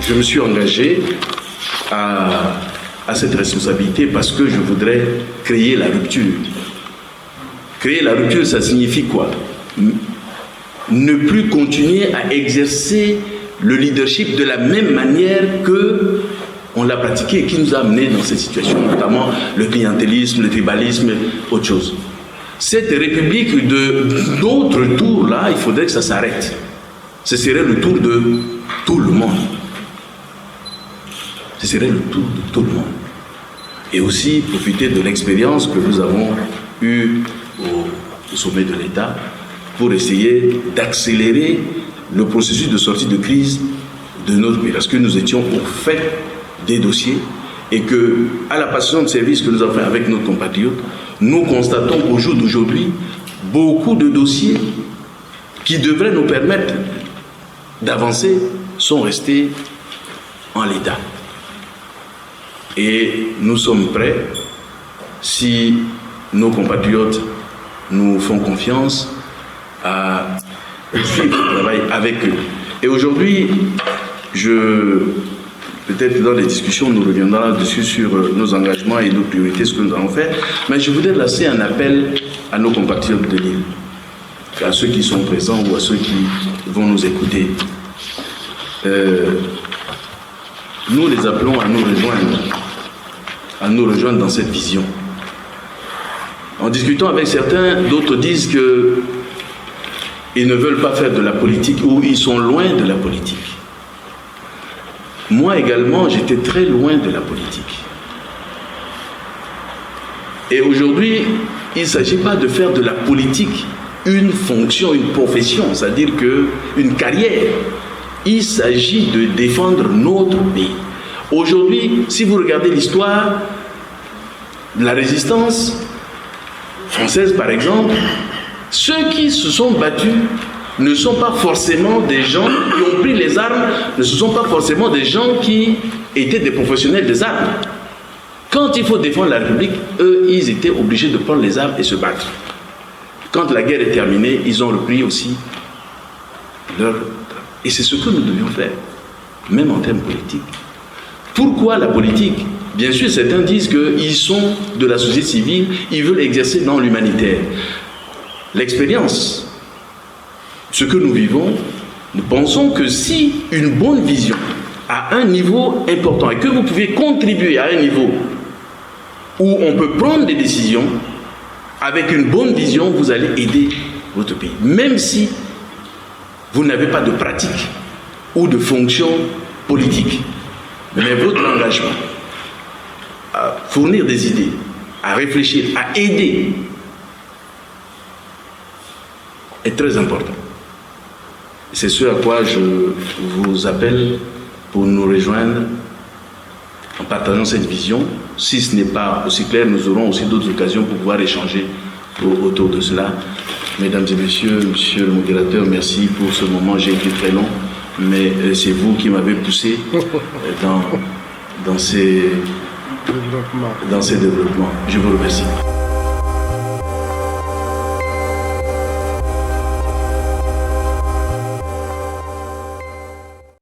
je me suis engagé à cette responsabilité parce que je voudrais créer la rupture. Créer la rupture, ça signifie quoi? Ne plus continuer à exercer le leadership de la même manière que on l'a pratiqué et qui nous a amené dans cette situation, notamment le clientélisme, le tribalisme, autre chose. Cette république de notre tour là, il faudrait que ça s'arrête. Ce serait le tour de tout le monde. Ce serait le tour de tout le monde. Et aussi profiter de l'expérience que nous avons eue au sommet de l'État pour essayer d'accélérer le processus de sortie de crise de notre pays. Parce que nous étions au fait des dossiers et que, à la passation de service que nous avons fait avec nos compatriotes, nous constatons au jour d'aujourd'hui beaucoup de dossiers qui devraient nous permettre d'avancer sont restés en l'état. Et nous sommes prêts, si nos compatriotes nous font confiance, à suivre le travail avec eux. Et aujourd'hui, peut-être dans les discussions, nous reviendrons là-dessus sur nos engagements et nos priorités, ce que nous allons faire. Mais je voudrais lancer un appel à nos compatriotes de l'île, à ceux qui sont présents ou à ceux qui vont nous écouter. Nous les appelons à nous rejoindre dans cette vision. En discutant avec certains, d'autres disent qu'ils ne veulent pas faire de la politique ou ils sont loin de la politique. Moi également, j'étais très loin de la politique. Et aujourd'hui, il ne s'agit pas de faire de la politique une fonction, une profession, c'est-à-dire une carrière. Il s'agit de défendre notre pays. Aujourd'hui, si vous regardez l'histoire de la résistance française, par exemple, ceux qui se sont battus ne sont pas forcément des gens qui ont pris les armes, ne sont pas forcément des gens qui étaient des professionnels des armes. Quand il faut défendre la République, eux, ils étaient obligés de prendre les armes et se battre. Quand la guerre est terminée, ils ont repris aussi leur... Et c'est ce que nous devions faire, même en termes politiques. Pourquoi la politique? Bien sûr, certains disent qu'ils sont de la société civile, ils veulent exercer dans l'humanitaire. L'expérience, ce que nous vivons, nous pensons que si une bonne vision à un niveau important et que vous pouvez contribuer à un niveau où on peut prendre des décisions, avec une bonne vision, vous allez aider votre pays. Même si vous n'avez pas de pratique ou de fonction politique. Mais votre engagement à fournir des idées, à réfléchir, à aider est très important. C'est ce à quoi je vous appelle pour nous rejoindre en partageant cette vision. Si ce n'est pas aussi clair, nous aurons aussi d'autres occasions pour pouvoir échanger autour de cela. Mesdames et messieurs, monsieur le modérateur, merci pour ce moment. J'ai été très long, mais c'est vous qui m'avez poussé dans ces développements. Je vous remercie.